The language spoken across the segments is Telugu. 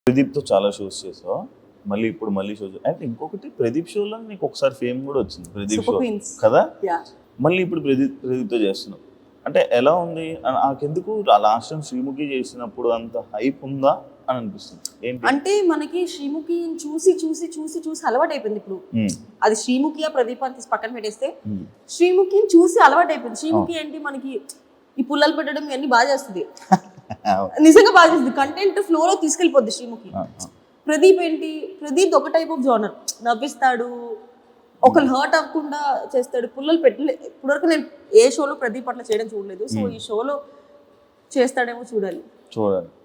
ప్రదీప్తో చాలా షోస్ చేసావు, మళ్ళీ ఇప్పుడు మళ్ళీ షోస్. అంటే ఇంకొకటి ప్రదీప్ షోలో నీకు ఒకసారి ఫేమ్ కూడా వచ్చింది, ప్రదీప్ షో కదా. మళ్ళీ ఇప్పుడు ప్రదీప్తో చేస్తున్నావు అంటే ఎలా ఉంది? నాకెందుకు లాస్ట్ టైం శ్రీముఖి చేసినప్పుడు అంత హైప్ ఉందా అని అనిపిస్తుంది. ఏంటి అంటే మనకి శ్రీముఖి చూసి చూసి చూసి చూసి అలవాటు అయిపోయింది. ఇప్పుడు అది శ్రీముఖియా ప్రదీప్ అని పక్కన పెట్టేస్తే శ్రీముఖిని చూసి అలవాటు అయిపోయింది. శ్రీముఖి ఏంటి మనకి ఈ పుల్లలు పెట్టడం ఇవన్నీ బాగా చేస్తుంది, నిజంగా బాగా చేస్తుంది. కంటెంట్ ఫ్లోలో తీసుకెళ్ళిపోద్ది శ్రీముఖి. ప్రదీప్ ఏంటి, ప్రదీప్ ఒక టైప్ ఆఫ్ జోనర్, నవ్విస్తాడు, ఒకళ్ళు హర్ట్ అవ్వకుండా చేస్తాడు. పుల్లలు పెట్టలే ఇప్పటివరకు నేను ఏ షోలో ప్రదీప్ అట్లా చేయడం చూడలేదు. సో ఈ షోలో చేస్తాడేమో చూడాలి.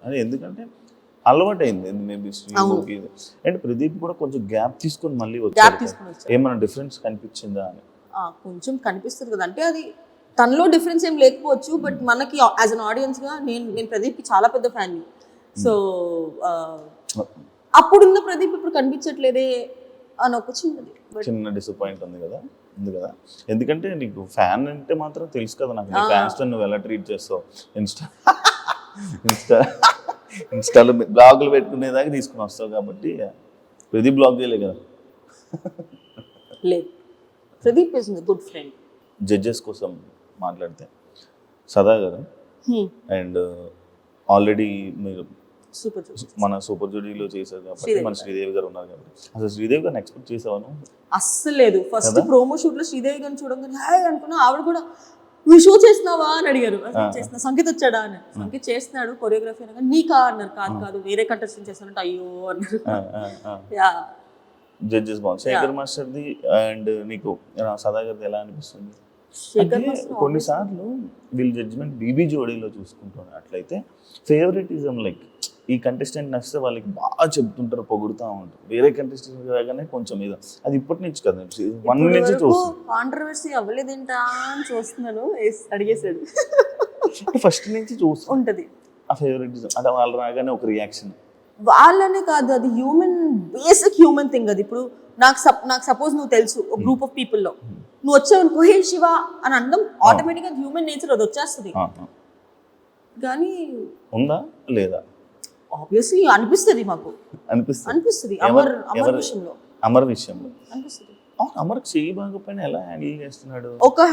అది ఎందుకంటే అలవాటు అయింది మేబీ శ్రీముఖి. అండ్ ప్రదీప్ కూడా కొంచెం గ్యాప్ తీసుకొని మళ్ళీ వచ్చాడు. ఏమైనా డిఫరెన్స్ కనిపించిందా అని? కొంచెం కనిపిస్తుంది కదా, అంటే అది తనలో డిఫరెన్స్ ఏం లేకపోవచ్చు, బట్ మనకి యాజ్ అన్ ఆడియన్స్ గా నేను ప్రదీప్కి చాలా పెద్ద ఫ్యాన్. సో అప్పుడున్న ప్రదీప్ ఇప్పుడు కనిపించట్లేదే అని ఒక చిన్న డిసప్పాయింట్ ఉంది కదా. ఎందుకంటే నీకు ఫ్యాన్ అంటే మాత్రం తెలుసు కదా నాకు, నీ ఫ్యాన్స్ నువ్వు ఎలా ట్రీట్ చేస్తావు. ఇన్స్టాలో బ్లాగులు పెట్టుకునేదాకా తీసుకుని వస్తావు కాబట్టి ప్రదీప్ బ్లాగ్ చేయలే కదా. లేదు, Pradeep is good friend. Judges కోసం మాట్లాడితే సదా గారు అండ్ ఆల్రెడీ మీరు మన సూపర్ జోడీలో చేశారు కాబట్టి, మన శ్రీదేవి గారు ఉన్నారు కాబట్టి, అసలు శ్రీదేవి గారిని ఎక్స్పెక్ట్ చేసావాను? అస్సలు లేదు. ఫస్ట్ ప్రోమో షూట్ లో శ్రీదేవి గారిని చూడగానే హాయ్ అనుకున్నా. ఆవిడ కూడా నువ్వు షో చేస్తున్నావా అని అడిగారు. చేస్తున్నా. సంగీత్ వచ్చాడా అని. సంగీత్ చేస్తున్నాడు కొరియోగ్రఫీ అనగా నీకా అన్నారు. కాదు వేరే కంటెస్టెంట్ చేస్తానంటే అయ్యో అన్నారు. జడ్జెస్ బాగుంది. శేఖర్ మాస్టర్ది అండ్ నీకు సదా గారిది ఎలా అనిపిస్తుంది? కొన్నిసార్లు వీళ్ళ జడ్జిమెంట్ బీబీ జోడీలో చూసుకుంటాను అట్లయితే ఫేవరెటిజం, లైక్ ఈ కంటెస్టెంట్ నచ్చితే వాళ్ళకి బాగా చెప్తుంటారు, పొగుడుతూ ఉంటారు. వేరే కంటెస్టెంట్ రాగానే కొంచెం మీద అది ఇప్పటి నుంచి కదా, 1 నుంచి చూస్తాను. కాంట్రవర్సీ అవ్వలేదేంటా అని చూస్తున్నాను. అడిగేసాడు. ఫస్ట్ నుంచి చూస్తూ ఉంటది ఆ ఫేవరెటిజం. అంటే వాళ్ళు రాగానే ఒక రియాక్షన్. వాళ్ళనే కాదు, అది హ్యూమన్, బేసిక్ హ్యూమన్ థింగ్ అది. ఇప్పుడు నాకు సపోజ్ నువ్వు తెలుసు ఒక గ్రూప్ ఆఫ్ పీపుల్లో నువ్వు వచ్చావు అనుకో, హే శివ అని అందం ఆటోమేటిక్గా హ్యూమన్ నేచర్ అది వచ్చేస్తుంది. కానీ ఉందా లేదా? ఆబ్వియస్లీ అనిపిస్తుంది, మాకు అనిపిస్తుంది. అమర్ విషయంలో అనిపిస్తుంది. అమర్కి చెయ్యి బాగోపోయినా ఎలా హ్యాండిల్ చేస్తున్నాడు? ఒక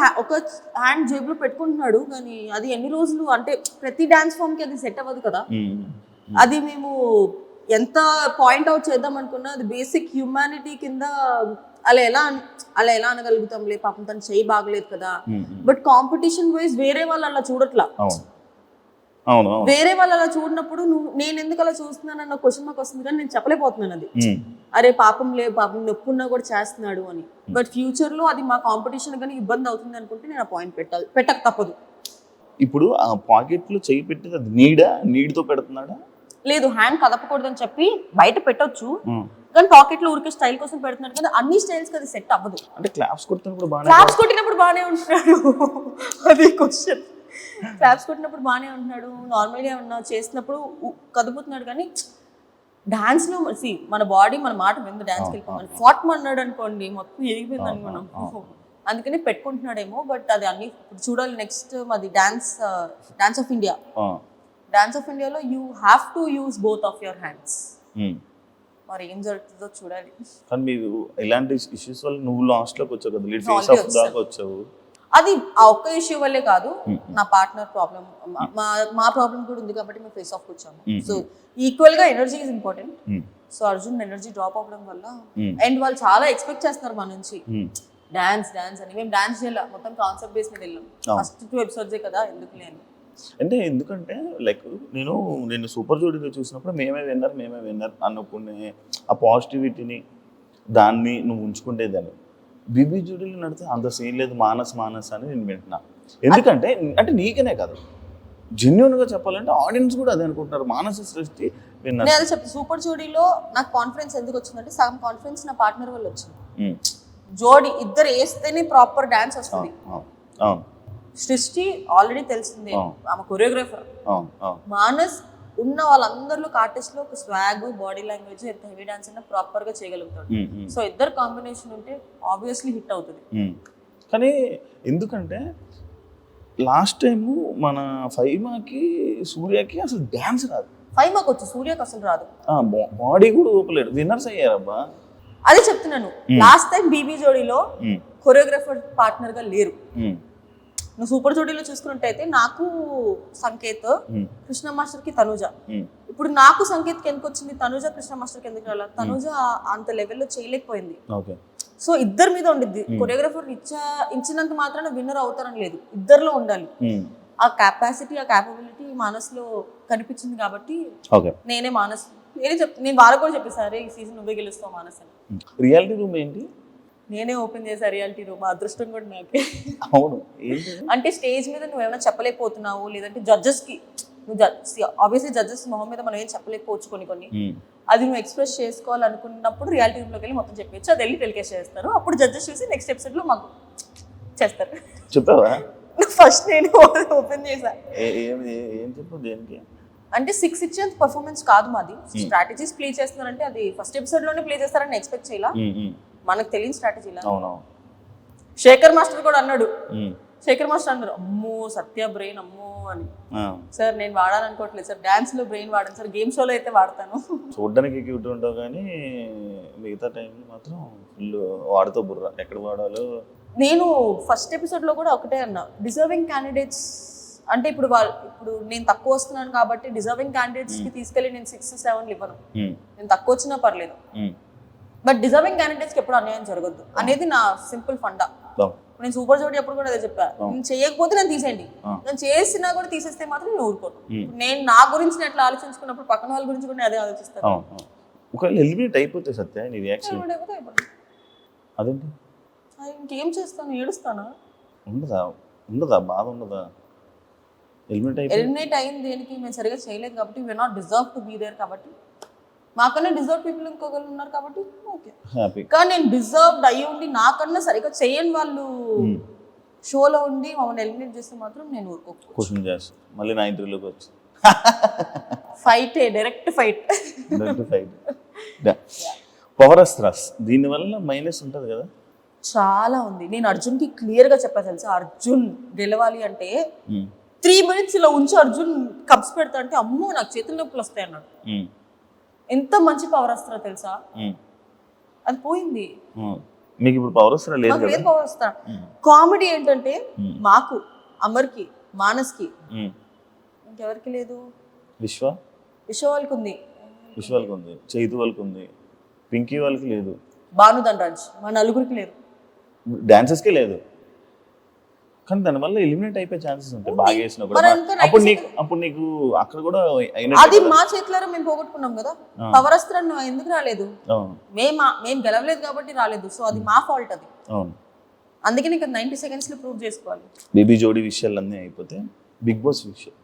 హ్యాండ్ జేబులో పెట్టుకుంటున్నాడు, కానీ అది ఎన్ని రోజులు అంటే ప్రతి డాన్స్ ఫామ్ కి అది సెట్ అవ్వదు కదా. అది మేము ఎంత పాయింట్ అవుట్ చేద్దాం అనుకున్నా అది బేసిక్ హ్యూమానిటీ కింద అలా ఎలా అనగలుగుతాంలే, పాపం తను చెయ్యి బాగలేదు కదా. బట్ కాంపిటీషన్ వైజ్ వేరే వాళ్ళు అలా చూడట్లా. వేరే వాళ్ళు అలా చూడనప్పుడు నేను ఎందుకు అలా చూస్తున్నానన్న క్వశ్చన్ మాకు వస్తుంది, కానీ నేను చెప్పలేకపోతున్నాను అది. అరే పాపం నొప్పి ఉన్నా కూడా చేస్తున్నాడు అని. బట్ ఫ్యూచర్ లో అది మా కాంపిటీషన్ కానీ ఇబ్బంది అవుతుంది అనుకుంటే నేను ఆ పాయింట్ పెట్టక తప్పదు. ఇప్పుడు ఆ పాకెట్ లో చెయ్యి పెట్టేది అది నీడ్తో పెడుతున్నాడా? లేదు, హ్యాండ్ కదపకూడదని చెప్పి బయట పెట్టొచ్చు, కానీ పాకెట్ లో ఊరికే స్టైల్ కోసం పెడుతున్నాడు కదా. అన్ని స్టైల్స్ కి అది సెట్ అవ్వదు. అంటే క్లాప్స్ కొట్టినప్పుడు బాగానే ఉంటున్నాడు. అది క్వశ్చన్. క్లాప్స్ కొట్టినప్పుడు బాగానే ఉంటున్నాడు, నార్మల్గా ఉన్నా చేసినప్పుడు కదుపుతున్నాడు. కానీ డాన్స్ లో మన బాడీ మన మాట విందు. డాన్స్కి వెళ్ళిపోమని ఫాట్ అన్నాడు అనుకోండి, మొత్తం ఎగిపోయిందని మనం. అందుకని పెట్టుకుంటున్నాడేమో. బట్ అది అన్ని చూడాలి. నెక్స్ట్ మాది dance of India. Dance of ఇండియాలో you have to use both of your hands. మరి ఏం జరుగుతుందో చూడాలి. కానీ మీరు ఇలాంటి ఇష్యూస్ వల్ల నువ్వు లాస్ట్ లోకి వచ్చావు కదా, లీడ్ ఫేస్ ఆఫ్ దాకా వచ్చావు. అది ఆ ఒక్క ఇష్యూ వల్లే కాదు, నా పార్ట్నర్ ప్రాబ్లం, మా ప్రాబ్లం కూడా ఉంది కాబట్టి మేము ఫేస్ ఆఫ్ వచ్చాము. సో ఈక్వల్ గా energy is important. So Arjun energy drop అవ్వడం వల్ల అండ్ వాళ్ళు చాలా ఎక్స్పెక్ట్ చేస్తున్నారు మన నుంచి డాన్స్ అని. మేము డాన్స్ చేయాలి, మొత్తం కాన్సెప్ట్ బేస్ మీద వెళ్ళాం. ఫస్ట్ 2 ఎపిసోడ్సే కదా, ఎందుకు లేని. అంటే ఎందుకంటే లైక్ నేను సూపర్ జోడీలో చూసినప్పుడు మేమే విన్నర్ అనుకునే ఆ పాజిటివిటీని దాన్ని నువ్వు ఉంచుకుంటేదాన్ని. బీబీ జోడీలో నడితే అంత సీన్ లేదు, మానస్ అని నేను వింటున్నా. ఎందుకంటే అంటే నీకనే కాదు, జెన్యూన్ గా చెప్పాలంటే ఆడియన్స్ కూడా అదే అనుకుంటున్నారు. మానస సృష్టి విన్నర్. నేను చెప్తాను, సూపర్ జోడీలో నాకు కాన్ఫిడెన్స్ ఎందుకు వచ్చిందంటే సగం కాన్ఫిడెన్స్ నా పార్ట్నర్ వల్ల వచ్చింది. జోడీ ఇద్దరు వేస్తేనే ప్రాపర్ డాన్స్ వస్తుంది. సృష్టి ఆల్రెడీ తెలిసిందే, ఆమె కొరియోగ్రాఫర్. మానస్ ఉన్న వాళ్ళందరిలో ఆర్టిస్ట్ లో ఒక స్వాగ్, బాడీ లాంగ్వేజ్, ఎంత హెవీ డాన్స్ అయినా ప్రాపర్ గా చేయగలుగుతాడు. సో ఇద్దరు కాంబినేషన్ ఉంటే ఆబ్వియస్లీ హిట్ అవుతుంది. కానీ ఎందుకంటే లాస్ట్ టైము మన ఫైమాకి సూర్యకి అసలు డాన్స్ రాదు. 5 మాకు వచ్చు, సూర్యకి అసలు రాదు. బాడీ కూడా ఊపలేడు, విన్నర్స్ అయ్యారబ్బా. అదే చెప్తున్నాను, లాస్ట్ టైం బీబీ జోడీలో కొరియోగ్రాఫర్ పార్ట్నర్ గా లేరు. నువ్వు సూపర్ జోడీలో చూసుకున్నట్టయితే నాకు సంకేత్, కృష్ణ మాస్టర్ కి తనుజ. ఇప్పుడు నాకు సంకేత్ కి ఎందుకు వచ్చింది, తనుజ కృష్ణ మాస్టర్ కి ఎందుకు రాలా? తనుజ అంత లెవెల్లో చేయలేకపోయింది. సో ఇద్దరి మీద ఉండిద్ది. కొరియోగ్రాఫర్ ఇచ్చినంత మాత్రాన విన్నర్ అవుతారని లేదు, ఇద్దరిలో ఉండాలి. ఆ కెపాసిటీ, ఆ క్యాపబిలిటీ మానస్లో కనిపించింది కాబట్టి నేనే మానస్ నేను వాళ్ళకు కూడా చెప్పేసారే ఈ సీజన్ నువ్వే గెలుస్తావు మానస్ అని. రియాలిటీ రూమ్ ఏంటి? నేనే ఓపెన్ చేసా రియాలిటీ రూమ్. అదృష్టం కూడా నాకే. అవును. అంటే స్టేజ్ మీద నువ్వు ఏమైనా చెప్పలేకపోతున్నావు, లేదంటే జడ్జెస్ కి నువ్వు ఆబ్వియస్లీ జడ్జెస్ మొహం మీద మనం ఏం చెప్పలేకపోవచ్చు కొన్ని అది నువ్వు ఎక్స్ప్రెస్ చేసుకోవాలనుకున్నప్పుడు రియాలిటీ రూమ్ లోకి వెళ్ళి మొత్తం చెప్పచ్చు. అది వెళ్ళి టెలికాస్ట్ చేస్తారు. అప్పుడు జడ్జెస్ చూసి నెక్స్ట్ ఎపిసోడ్ లో మాకు చేస్తారు. చెప్పావా? ఫస్ట్ నేను ఓపెన్ చేసా. ఏం చెప్పు దేనికి అంటే 6 ఇచ్చేంత పర్ఫార్మెన్స్ కాదు మాది. స్ట్రాటజీస్ ప్లే చేస్తున్నారంటే అది ఫస్ట్ ఎపిసోడ్ లోనే ప్లే చేస్తారని ఎక్స్పెక్ట్ చేయాల. మనకు తెలియని స్ట్రాటజీలా. శేఖర్ మాస్టర్ కూడా అన్నాడు, అమ్మో సత్య బ్రెయిన్ అమ్మో అని. సార్ నేను వాడాలనుకోవట్లేదు సార్, డాన్స్ లో బ్రెయిన్ వాడాను సార్, గేమ్ షోలో అయితే వాడతాను. చూడడానికి క్యూట్ ఉంటావు కానీ మిగతా టైంలో మాత్రం ఫుల్ వాడుతూ బుర్ర ఎక్కడ వాడాలో. నేను ఫస్ట్ ఎపిసోడ్ లో కూడా ఒకటే అన్నా, డిజర్వింగ్ క్యాండిడేట్స్ అంటే ఇప్పుడు నేను తక్కువ వస్తున్నాను కాబట్టి డిజర్వింగ్ క్యాండిడేట్స్ కి తీసుకెళ్ళి నేను 6-7 ఇవ్వను. నేను తక్కువ వచ్చినా పర్లేదు, బట్ డిజర్వింగ్ క్యాండిడేట్స్ కి ఎప్పుడు అన్యాయం జరగద్దు అనేది నా సింపుల్ ఫండా. నేను సూపర్ జోడీ అప్పుడు కూడా అదే చెప్పా, నేను చేయకపోతే నేను తీసేయండి, నేను చేసినా కూడా తీసేస్తే మాత్రం నేను ఊరుకోను. నేను నా గురించి నేను ఎట్లా ఆలోచించుకున్నప్పుడు పక్కన వాళ్ళ గురించి కూడా అదే ఆలోచిస్తాను. ఒకవేళ ఎలిమినేట్ అయిపోతే సత్య నీ రియాక్షన్ అదేంటి? ఇంకేం చేస్తాను, ఏడుస్తానా? ఉండదా బాధ ఉండదా? ఎలిమినేట్ అయింది దేనికి, మేము సరిగా చేయలేదు కాబట్టి, we're not deserve to be there కాబట్టి, మాకన్నా డిజర్వ్ పీపుల్ ఇంకొకరు ఉన్నారు కాబట్టి ఓకే. కానీ నేను డిజర్వ్డ్ అయ్యి ఉండి నాకన్నా సరిగ్గా చేయని వాళ్ళు షోలో ఉండి మమ్మల్ని ఎలిమినేట్ చేస్తే మాత్రం నేను ఊరుకోవచ్చు. మళ్ళీ నా ఇంటర్వ్యూలోకి వచ్చి fight, direct fight. Power astras దీనివల్ల మైనస్ ఉంటుంది కదా? చాలా ఉంది. నేను అర్జున్కి క్లియర్గా చెప్పా తెలుసా, అర్జున్ గెలవాలి అంటే 3 minutes ఇలా ఉంచి అర్జున్ కప్స్ పెడతా అంటే అమ్మో నాకు చేతుల నొప్పులు వస్తాయి అన్నాడు. ఎంత మంచి పవర్ అస్త్రా తెలుసా, అది పోయింది. మీకు ఇప్పుడు పవర్ అస్త్రా లేదు కదా? పవర్ అస్త్రా. కామెడీ ఏంటంటే మాకు, అమర్కి, మానస్కి, ఇంకెవరికి లేదు. విశ్వ వాళ్ళకి ఉంది, చైతు వాళ్ళకి ఉంది, పింకీ వాళ్ళకి లేదు, భాను ధనరాజ్ మా నలుగురికి లేదు, డాన్సర్స్కే లేదు. కానీ దానివల్ల ఎలిమినేట్ అయిపోయే ఛాన్సెస్ ఉంటాయి బాగా వేసినా కూడా. అప్పుడు నీకు అక్కడ కూడా అది మా చేతిలో మేము పోగొట్టుకున్నాం కదా. పవర్ అస్త్రం ఎందుకు రాలేదు, మేము గెలవలేదు కాబట్టి రాలేదు. సో అది మా ఫాల్ట్. అది అందుకే నీకు 90 seconds లో ప్రూవ్ చేసుకోవాలి. బేబీ జోడీ విషయాలు అన్నీ అయిపోతే బిగ్ బాస్ విషయం